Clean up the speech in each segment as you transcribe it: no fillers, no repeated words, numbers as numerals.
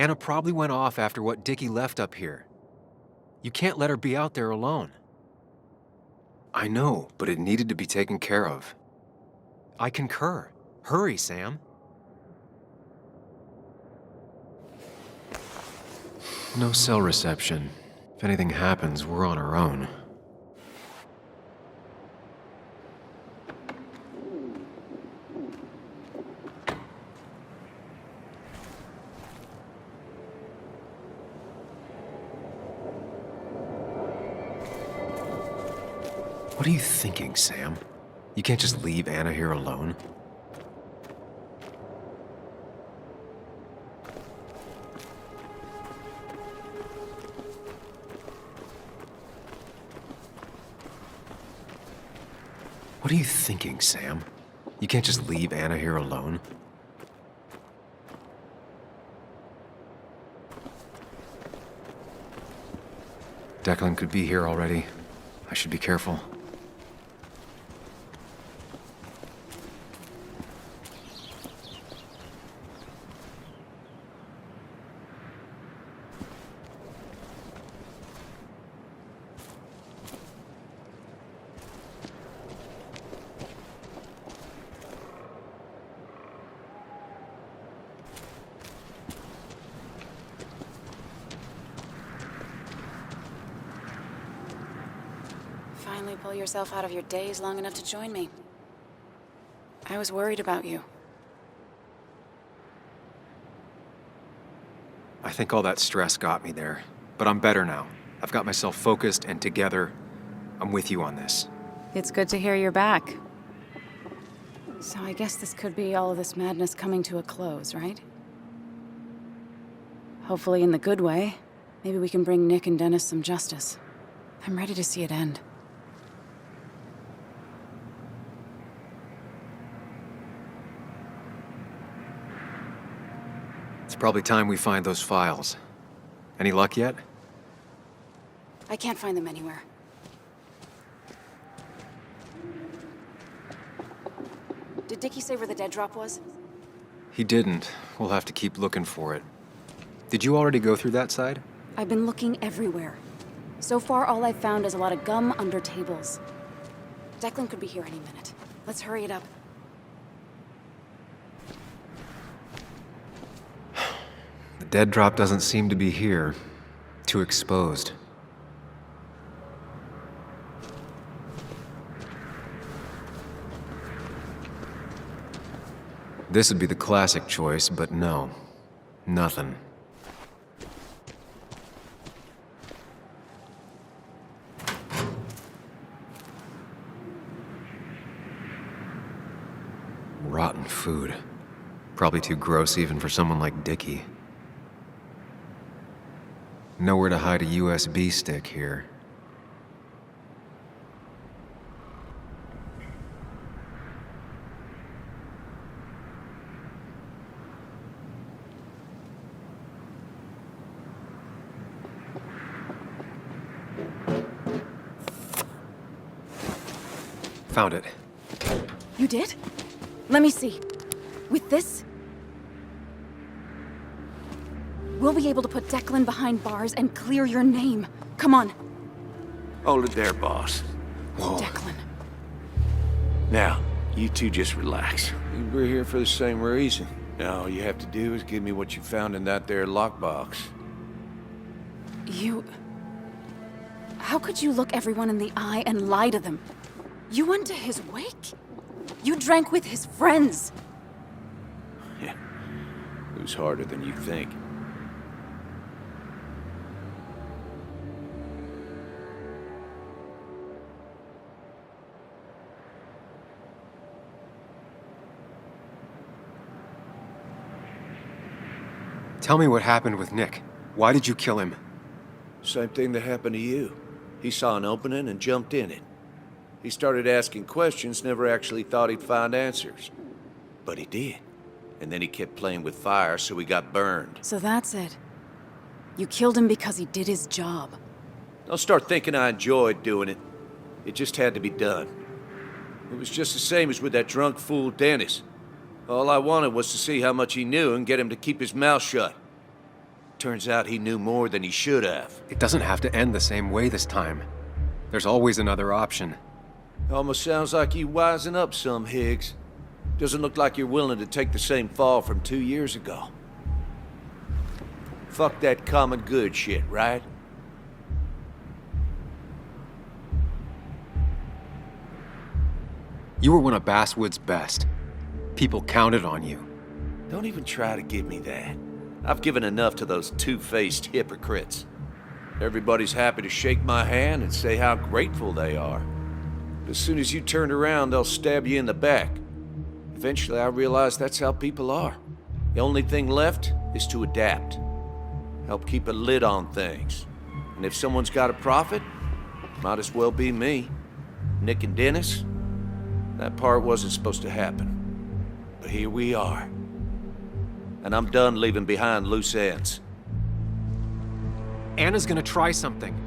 Anna probably went off after what Dickie left up here. You can't let her be out there alone. I know, but it needed to be taken care of. I concur. Hurry, Sam. No cell reception. If anything happens, we're on our own. What are you thinking, Sam? You can't just leave Anna here alone. What are you thinking, Sam? You can't just leave Anna here alone. Declan could be here already. I should be careful. Finally pull yourself out of your daze long enough to join me. I was worried about you. I think all that stress got me there, but I'm better now. I've got myself focused and together. I'm with you on this. It's good to hear you're back. So I guess this could be all of this madness coming to a close, right? Hopefully in the good way. Maybe we can bring Nick and Dennis some justice. I'm ready to see it end. It's probably time we find those files. Any luck yet? I can't find them anywhere. Did Dickie say where the dead drop was? He didn't. We'll have to keep looking for it. Did you already go through that side? I've been looking everywhere. So far, all I've found is a lot of gum under tables. Declan could be here any minute. Let's hurry it up. The dead drop doesn't seem to be here. Too exposed. This would be the classic choice, but no. Nothing. Rotten food. Probably too gross even for someone like Dickie. Nowhere to hide a USB stick here. Found it. You did? Let me see. With this, we'll be able to put Declan behind bars and clear your name. Come on. Hold it there, boss. Whoa. Declan. Now, you two just relax. We're here for the same reason. Now, all you have to do is give me what you found in that there lockbox. You... How could you look everyone in the eye and lie to them? You went to his wake? You drank with his friends. Yeah, it was harder than you think. Tell me what happened with Nick. Why did you kill him? Same thing that happened to you. He saw an opening and jumped in it. He started asking questions, never actually thought he'd find answers. But he did. And then he kept playing with fire, so he got burned. So that's it. You killed him because he did his job. Don't start thinking I enjoyed doing it. It just had to be done. It was just the same as with that drunk fool Dennis. All I wanted was to see how much he knew and get him to keep his mouth shut. Turns out he knew more than he should have. It doesn't have to end the same way this time. There's always another option. Almost sounds like you wising up some, Higgs. Doesn't look like you're willing to take the same fall from 2 years ago. Fuck that common good shit, right? You were one of Basswood's best. People counted on you. Don't even try to give me that. I've given enough to those two-faced hypocrites. Everybody's happy to shake my hand and say how grateful they are. But as soon as you turn around, they'll stab you in the back. Eventually, I realized that's how people are. The only thing left is to adapt. Help keep a lid on things. And if someone's got a profit, might as well be me. Nick and Dennis, that part wasn't supposed to happen. But here we are. And I'm done leaving behind loose ends. Anna's gonna try something.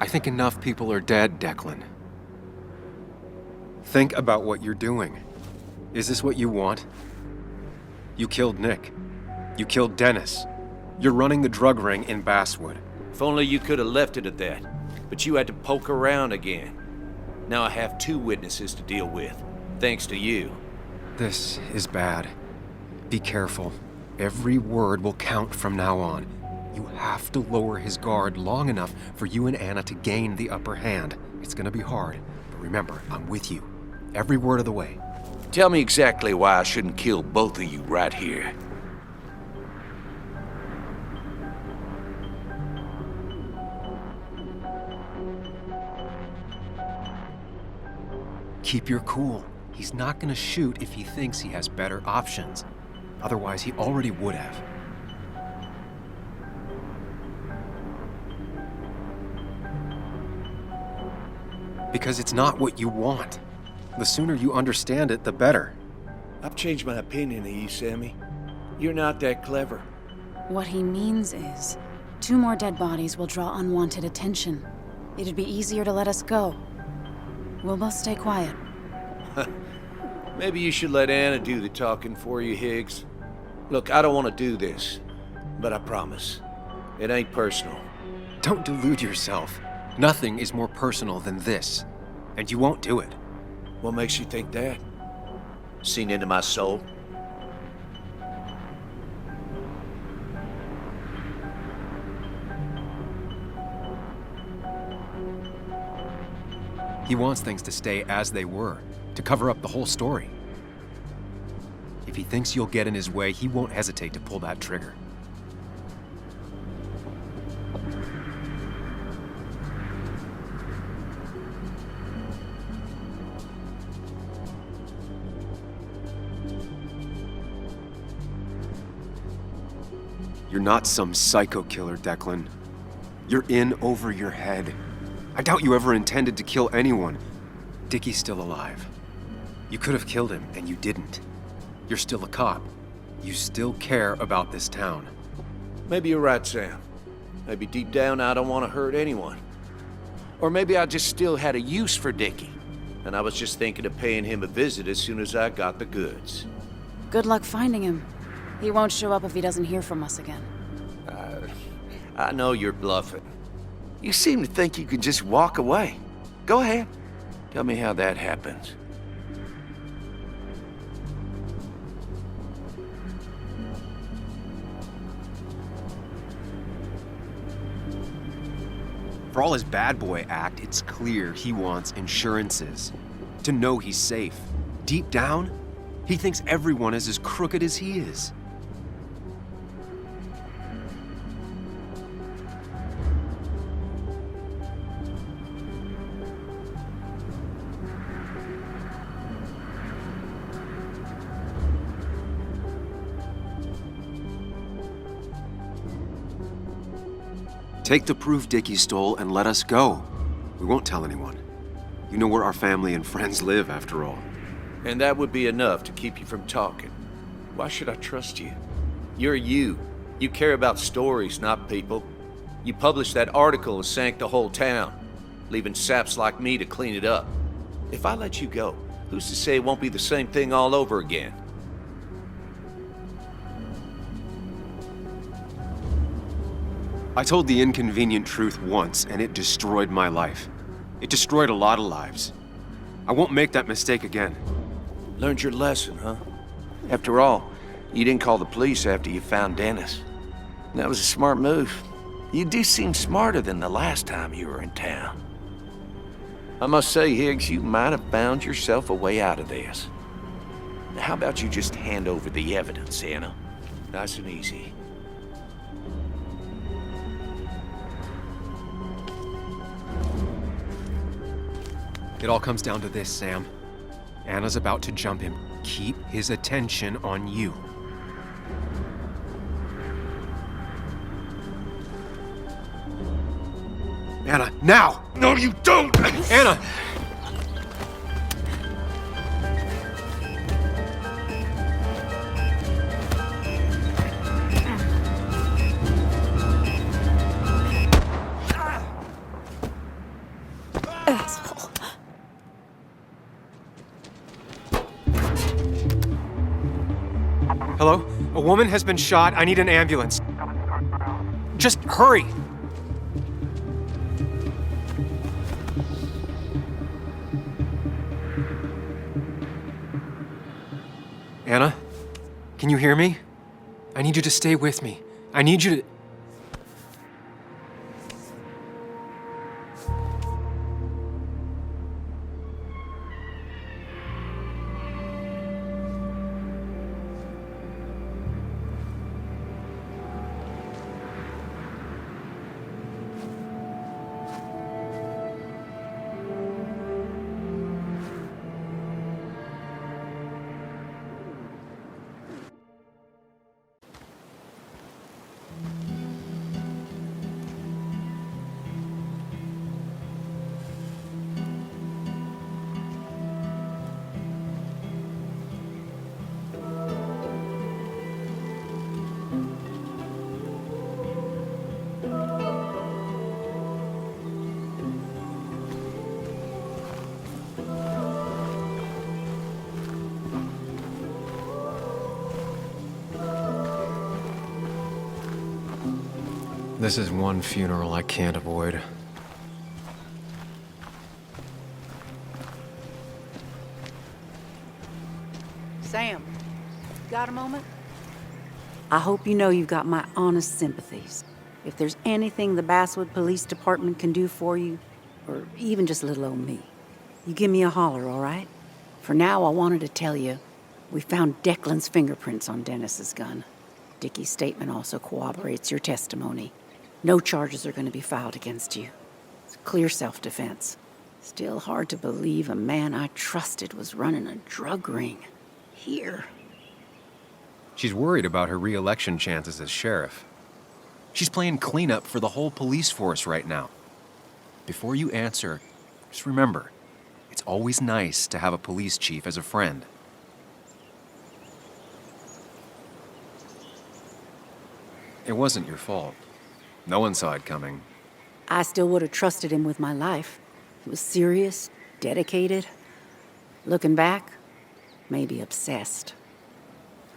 I think enough people are dead, Declan. Think about what you're doing. Is this what you want? You killed Nick. You killed Dennis. You're running the drug ring in Basswood. If only you could have left it at that. But you had to poke around again. Now I have 2 witnesses to deal with, thanks to you. This is bad. Be careful. Every word will count from now on. You have to lower his guard long enough for you and Anna to gain the upper hand. It's gonna be hard, but remember, I'm with you. Every word of the way. Tell me exactly why I shouldn't kill both of you right here. Keep your cool. He's not gonna shoot if he thinks he has better options. Otherwise, he already would have. Because it's not what you want. The sooner you understand it, the better. I've changed my opinion of you, Sammy. You're not that clever. What he means is, 2 more dead bodies will draw unwanted attention. It'd be easier to let us go. We'll both stay quiet. Maybe you should let Anna do the talking for you, Higgs. Look, I don't want to do this, but I promise, it ain't personal. Don't delude yourself. Nothing is more personal than this. And you won't do it. What makes you think that? Seen into my soul? He wants things to stay as they were, to cover up the whole story. If he thinks you'll get in his way, he won't hesitate to pull that trigger. You're not some psycho killer, Declan. You're in over your head. I doubt you ever intended to kill anyone. Dickie's still alive. You could have killed him, and you didn't. You're still a cop. You still care about this town. Maybe you're right, Sam. Maybe deep down I don't want to hurt anyone. Or maybe I just still had a use for Dickie, and I was just thinking of paying him a visit as soon as I got the goods. Good luck finding him. He won't show up if he doesn't hear from us again. I know you're bluffing. You seem to think you can just walk away. Go ahead. Tell me how that happens. For all his bad boy act, it's clear he wants insurances. To know he's safe. Deep down, he thinks everyone is as crooked as he is. Take the proof Dickie stole and let us go. We won't tell anyone. You know where our family and friends live, after all. And that would be enough to keep you from talking. Why should I trust you? You're you. You care about stories, not people. You published that article that sank the whole town. leaving saps like me to clean it up. If I let you go, who's to say it won't be the same thing all over again? I told the inconvenient truth once, and it destroyed my life. It destroyed a lot of lives. I won't make that mistake again. Learned your lesson, huh? After all, you didn't call the police after you found Dennis. That was a smart move. You do seem smarter than the last time you were in town. I must say, Higgs, you might have found yourself a way out of this. Now, how about you just hand over the evidence, Anna? Nice and easy. It all comes down to this, Sam. Anna's about to jump him. Keep his attention on you. Anna, now! No, you don't! Anna! Asshole. Hello? A woman has been shot. I need an ambulance. Just hurry! Anna? Can you hear me? I need you to stay with me. I need you to... This is one funeral I can't avoid. Sam, got a moment? I hope you know you've got my honest sympathies. If there's anything the Basswood Police Department can do for you, or even just little old me, you give me a holler, all right? For now, I wanted to tell you, we found Declan's fingerprints on Dennis's gun. Dickie's statement also corroborates your testimony. No charges are going to be filed against you. It's clear self-defense. Still hard to believe a man I trusted was running a drug ring. Here. She's worried about her re-election chances as sheriff. She's playing cleanup for the whole police force right now. Before you answer, just remember, it's always nice to have a police chief as a friend. It wasn't your fault. No one saw it coming. I still would have trusted him with my life. He was serious, dedicated. Looking back, maybe obsessed.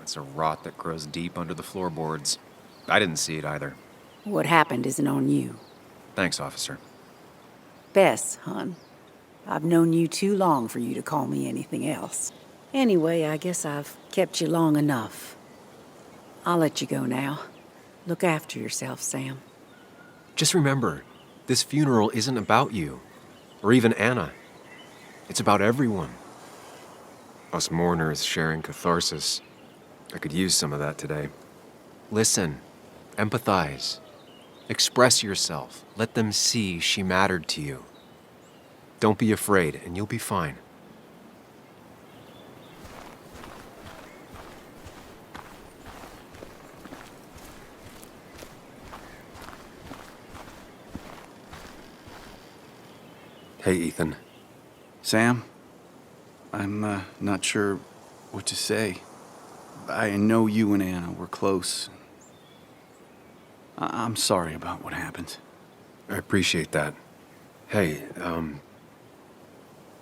It's a rot that grows deep under the floorboards. I didn't see it either. What happened isn't on you. Thanks, officer. Bess, hon. I've known you too long for you to call me anything else. Anyway, I guess I've kept you long enough. I'll let you go now. Look after yourself, Sam. Just remember, this funeral isn't about you, or even Anna. It's about everyone. Us mourners sharing catharsis. I could use some of that today. Listen, empathize, express yourself. Let them see she mattered to you. Don't be afraid, and you'll be fine. Hey, Ethan. Sam, I'm not sure what to say. I know you and Anna were close. I'm sorry about what happened. I appreciate that. Hey,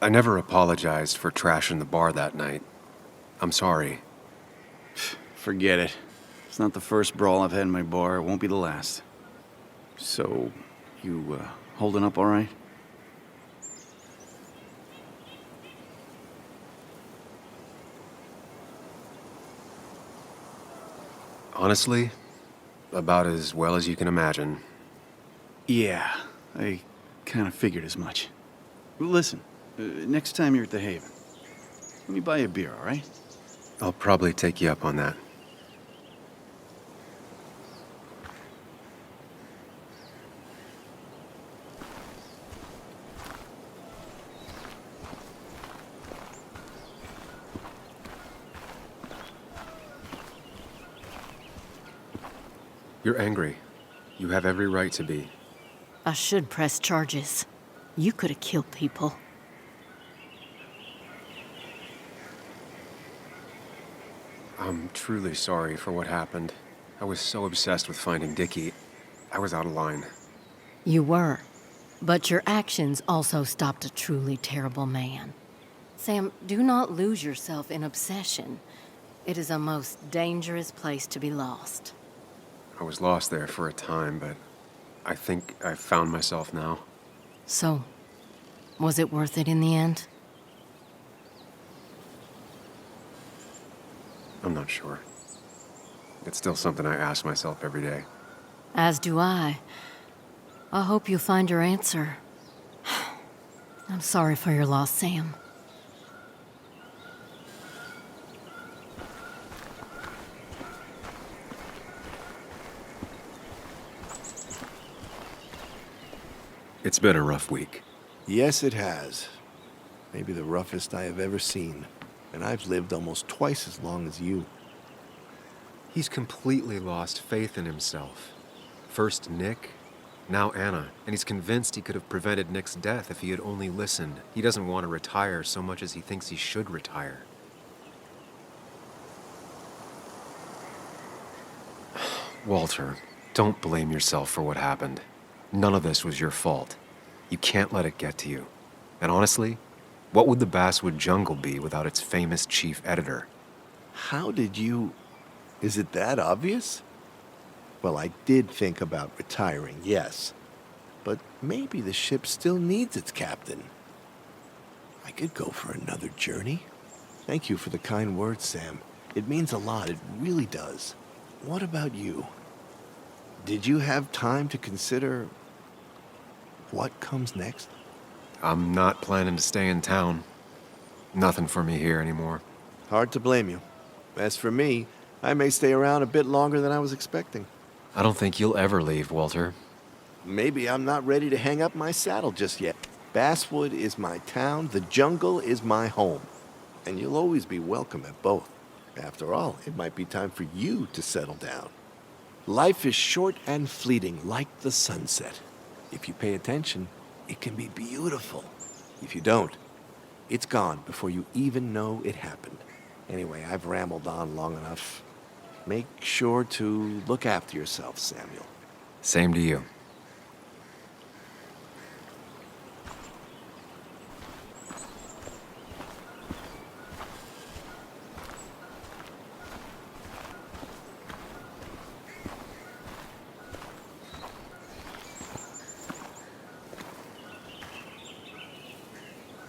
I never apologized for trashing the bar that night. I'm sorry. Forget it. It's not the first brawl I've had in my bar. It won't be the last. So, you, holding up all right? Honestly, about as well as you can imagine. Yeah, I kind of figured as much. Well, listen, next time you're at the Haven, let me buy you a beer, all right? I'll probably take you up on that. You're angry. You have every right to be. I should press charges. You could have killed people. I'm truly sorry for what happened. I was so obsessed with finding Dickie. I was out of line. You were. But your actions also stopped a truly terrible man. Sam, do not lose yourself in obsession. It is a most dangerous place to be lost. I was lost there for a time, but I think I've found myself now. So, was it worth it in the end? I'm not sure. It's still something I ask myself every day. As do I. I hope you find your answer. I'm sorry for your loss, Sam. It's been a rough week. Yes, it has. Maybe the roughest I have ever seen. And I've lived almost twice as long as you. He's completely lost faith in himself. First Nick, now Anna, and he's convinced he could have prevented Nick's death if he had only listened. He doesn't want to retire so much as he thinks he should retire. Walter, don't blame yourself for what happened. None of this was your fault. You can't let it get to you. And honestly, what would the Basswood Jungle be without its famous chief editor? How did you... Is it that obvious? Well, I did think about retiring, yes. But maybe the ship still needs its captain. I could go for another journey. Thank you for the kind words, Sam. It means a lot, it really does. What about you? Did you have time to consider what comes next? I'm not planning to stay in town. Nothing for me here anymore. Hard to blame you. As for me, I may stay around a bit longer than I was expecting. I don't think you'll ever leave, Walter. Maybe I'm not ready to hang up my saddle just yet. Basswood is my town, the jungle is my home. And you'll always be welcome at both. After all, it might be time for you to settle down. Life is short and fleeting, like the sunset. If you pay attention, it can be beautiful. If you don't, it's gone before you even know it happened. Anyway, I've rambled on long enough. Make sure to look after yourself, Samuel. Same to you.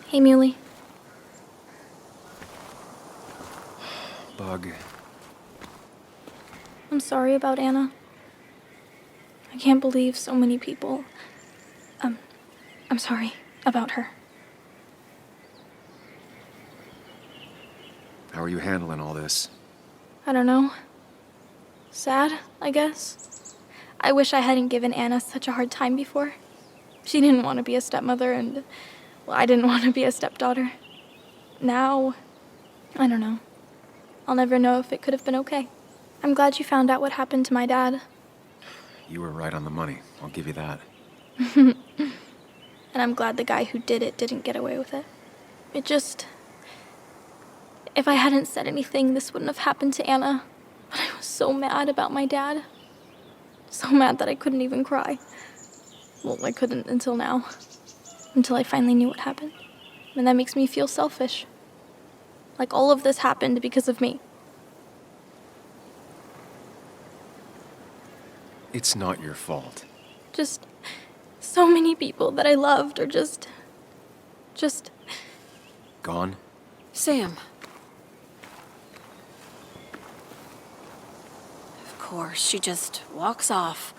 Hey, Muley. Bug. I'm sorry about Anna. I can't believe so many people... I'm sorry about her. How are you handling all this? I don't know. Sad, I guess. I wish I hadn't given Anna such a hard time before. She didn't want to be a stepmother and... well, I didn't want to be a stepdaughter. Now, I don't know. I'll never know if it could have been okay. I'm glad you found out what happened to my dad. You were right on the money. I'll give you that. And I'm glad the guy who did it didn't get away with it. It just... if I hadn't said anything, this wouldn't have happened to Anna. But I was so mad about my dad. So mad that I couldn't even cry. Well, I couldn't until now. until I finally knew what happened. And that makes me feel selfish. Like all of this happened because of me. It's not your fault. Just so many people that I loved are just... Gone? Sam. Of course, she just walks off.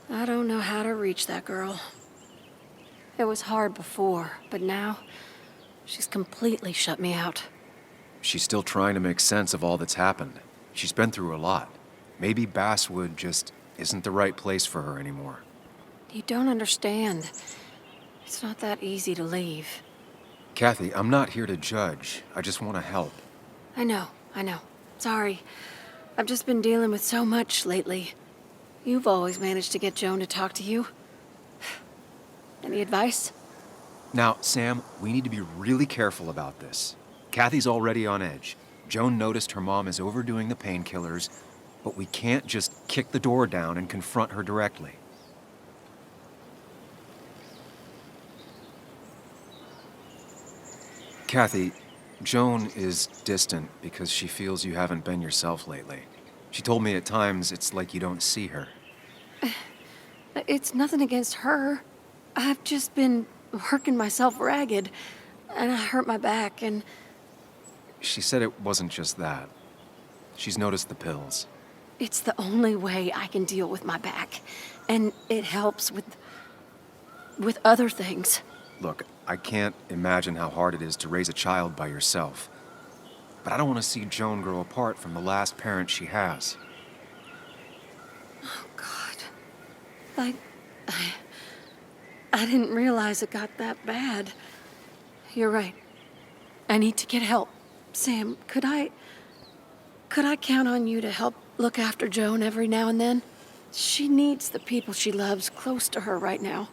I don't know how to reach that girl. It was hard before, but now she's completely shut me out. She's still trying to make sense of all that's happened. She's been through a lot. Maybe Basswood just isn't the right place for her anymore. You don't understand. It's not that easy to leave. Kathy, I'm not here to judge. I just want to help. I know. Sorry. I've just been dealing with so much lately. You've always managed to get Joan to talk to you. Any advice? Now, Sam, we need to be really careful about this. Kathy's already on edge. Joan noticed her mom is overdoing the painkillers, but we can't just kick the door down and confront her directly. Kathy, Joan is distant because she feels you haven't been yourself lately. She told me at times it's like you don't see her. It's nothing against her. I've just been working myself ragged, and I hurt my back, and... She said it wasn't just that. She's noticed the pills. It's the only way I can deal with my back, and it helps with other things. Look, I can't imagine how hard it is to raise a child by yourself. But I don't want to see Joan grow apart from the last parent she has. Oh, God. I didn't realize it got that bad. You're right. I need to get help. Sam, could I count on you to help look after Joan every now and then? She needs the people she loves close to her right now.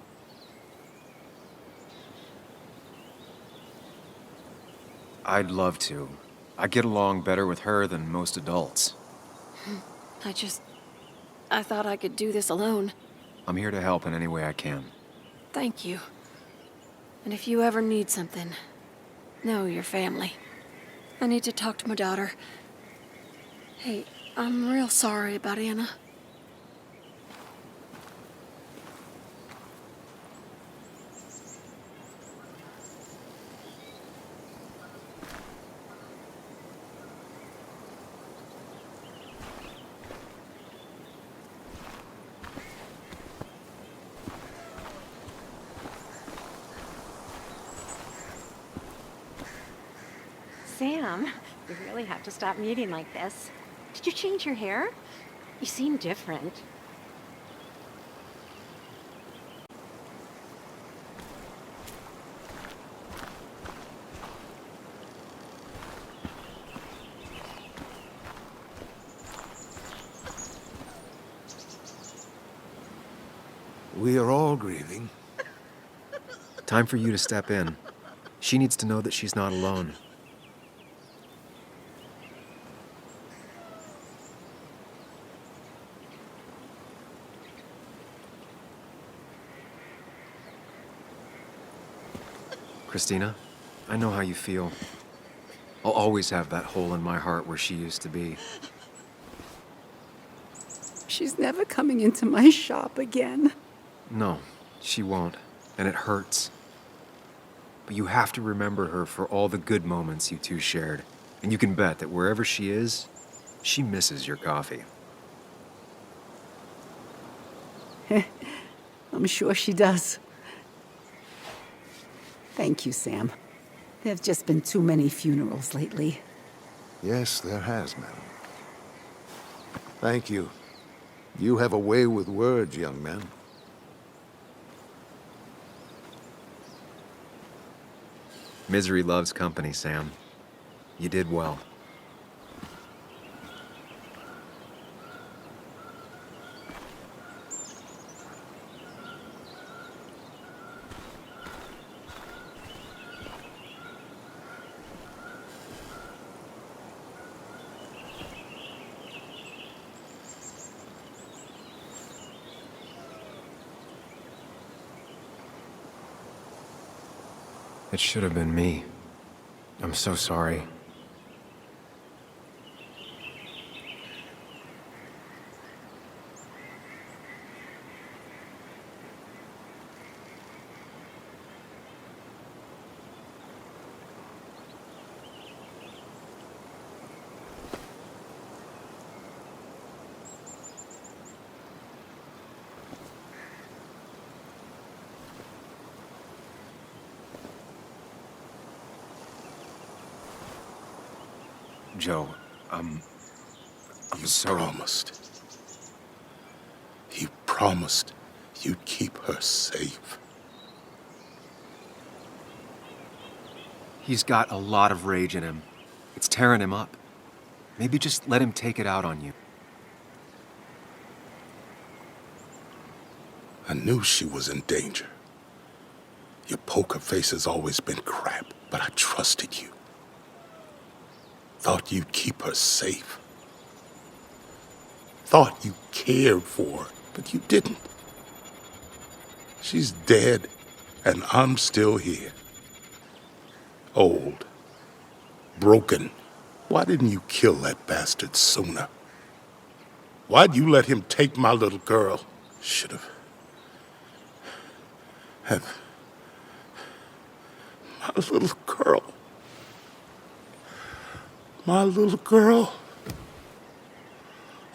I'd love to. I get along better with her than most adults. I thought I could do this alone. I'm here to help in any way I can. Thank you. And if you ever need something, know your family. I need to talk to my daughter. Hey, I'm real sorry about Anna. Sam, you really have to stop meeting like this. Did you change your hair? You seem different. We are all grieving. Time for you to step in. She needs to know that she's not alone. Christina, I know how you feel. I'll always have that hole in my heart where she used to be. She's never coming into my shop again. No, she won't, and it hurts. But you have to remember her for all the good moments you two shared. And you can bet that wherever she is, she misses your coffee. I'm sure she does. Thank you, Sam. There have just been too many funerals lately. Yes, there has, madam. Thank you. You have a way with words, young man. Misery loves company, Sam. You did well. It should have been me. I'm so sorry. Joe, I'm so... You promised you'd keep her safe. He's got a lot of rage in him. It's tearing him up. Maybe just let him take it out on you. I knew she was in danger. Your poker face has always been crap, but I trusted you. Thought you'd keep her safe. Thought you cared for her, but you didn't. She's dead, and I'm still here. Old. Broken. Why didn't you kill that bastard sooner? Why'd you let him take my little girl? Should've... had... my little girl. My little girl.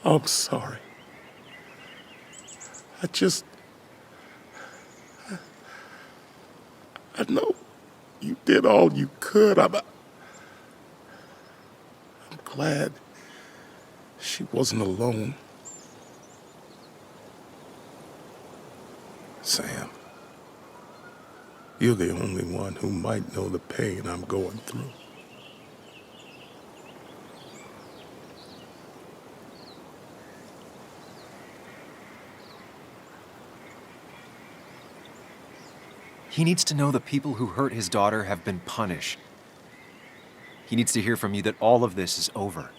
I'm sorry. I know you did all you could. I'm glad she wasn't alone. Sam, you're the only one who might know the pain I'm going through. He needs to know the people who hurt his daughter have been punished. He needs to hear from you that all of this is over.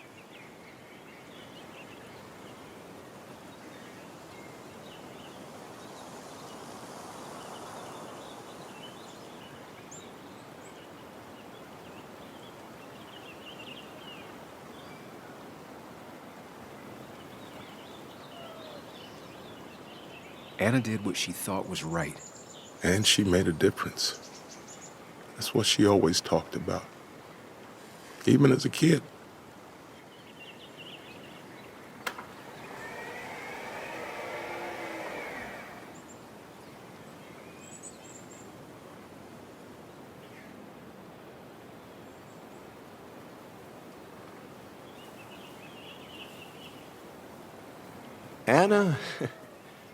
Anna did what she thought was right. And she made a difference. That's what she always talked about. Even as a kid.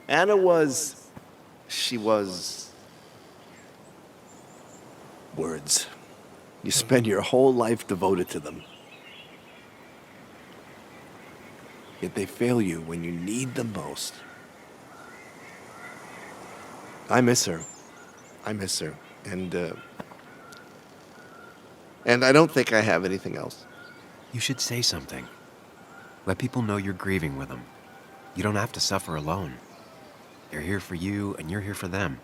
Anna was... she was... words. You spend your whole life devoted to them. Yet they fail you when you need them most. I miss her. And I don't think I have anything else. You should say something. Let people know you're grieving with them. You don't have to suffer alone. They're here for you, and you're here for them.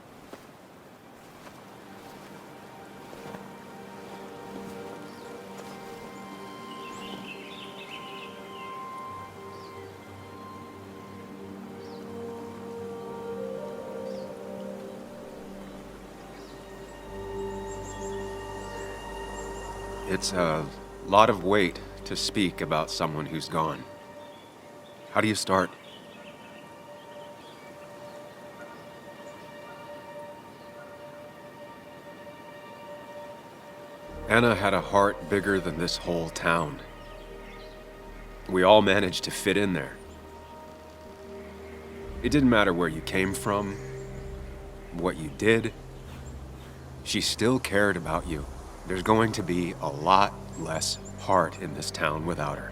It's a lot of weight to speak about someone who's gone. How do you start? Anna had a heart bigger than this whole town. We all managed to fit in there. It didn't matter where you came from, what you did. She still cared about you. There's going to be a lot less heart in this town without her.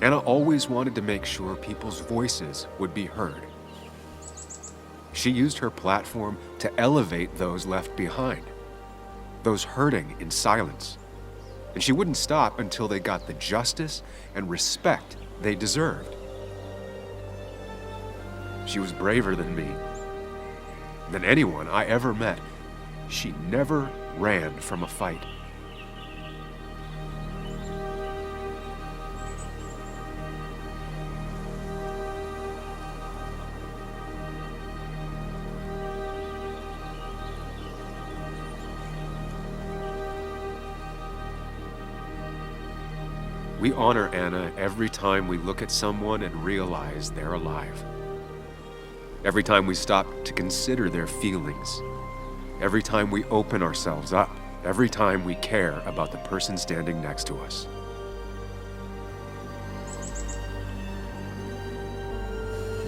Anna always wanted to make sure people's voices would be heard. She used her platform to elevate those left behind, those hurting in silence. And she wouldn't stop until they got the justice and respect they deserved. She was braver than me, than anyone I ever met. She never ran from a fight. We honor Anna every time we look at someone and realize they're alive. Every time we stop to consider their feelings. Every time we open ourselves up. Every time we care about the person standing next to us.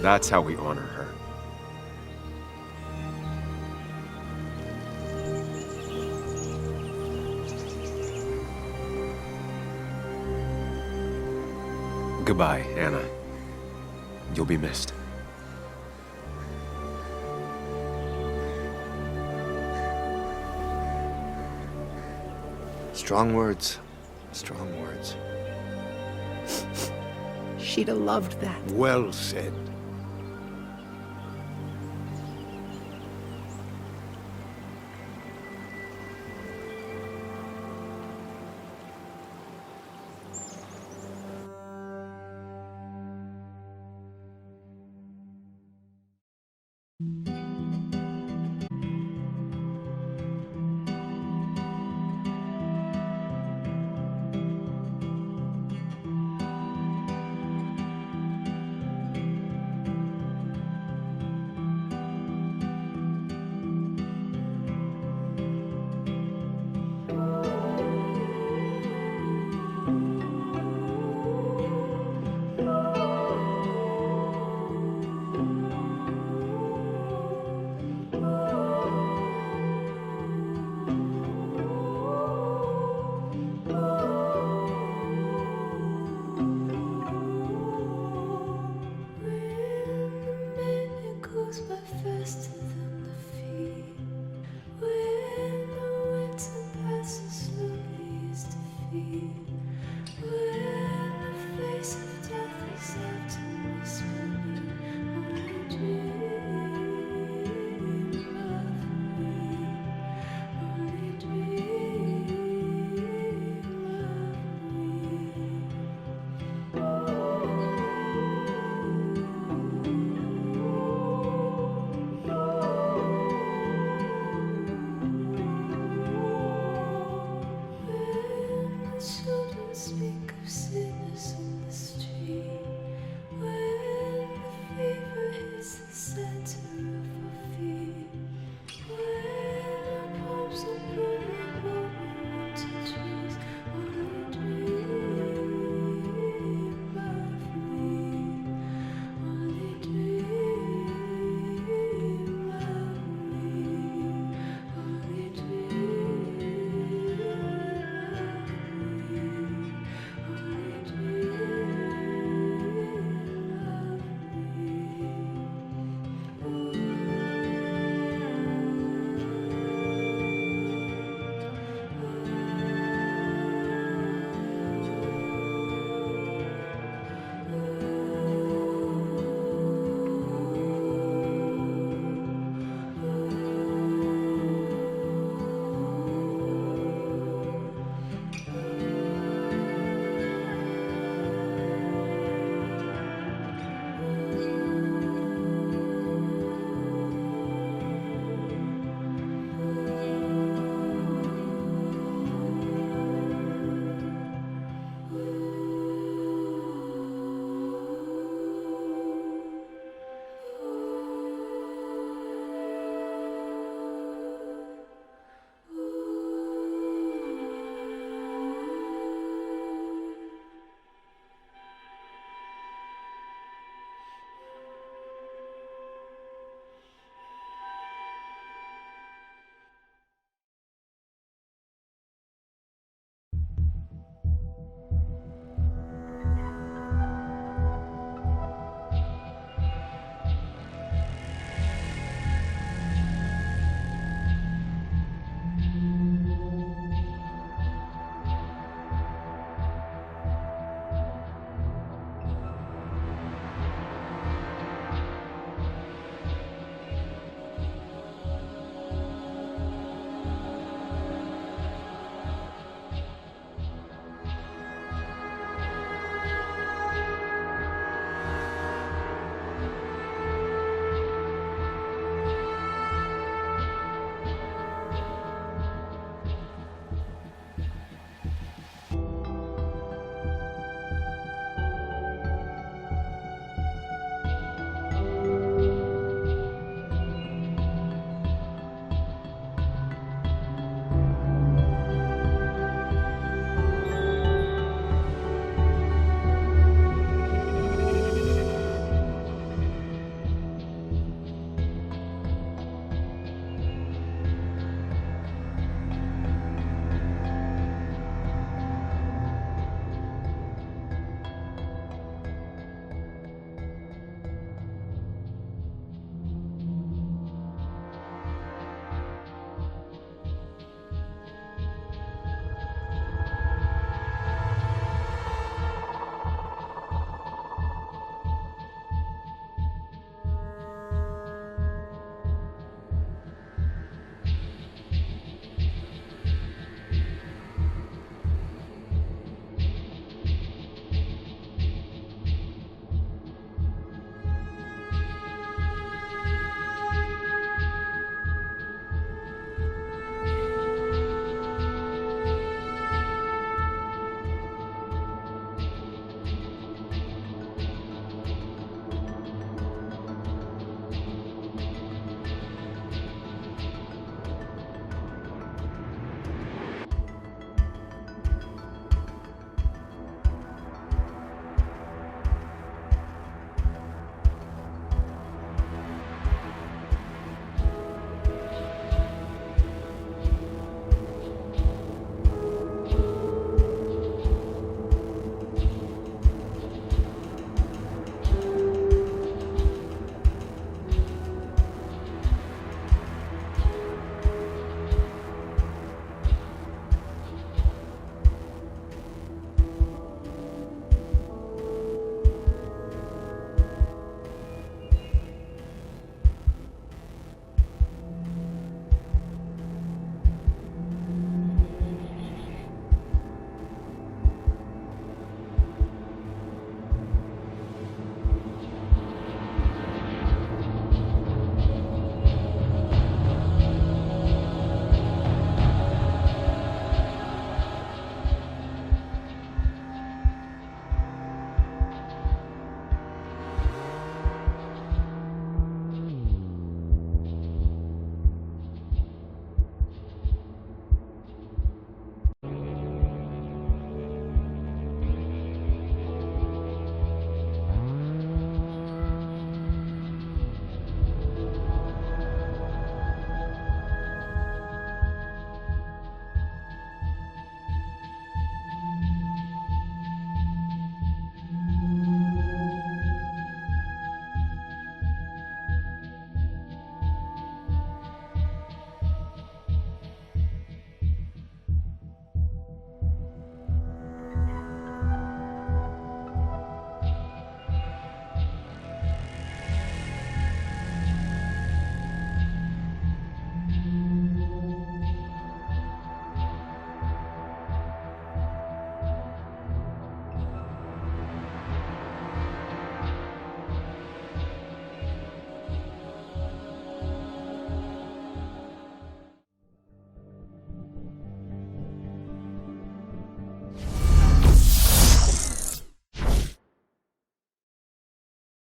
That's how we honor her. Goodbye, Anna. You'll be missed. Strong words. Strong words. She'd have loved that. Well said.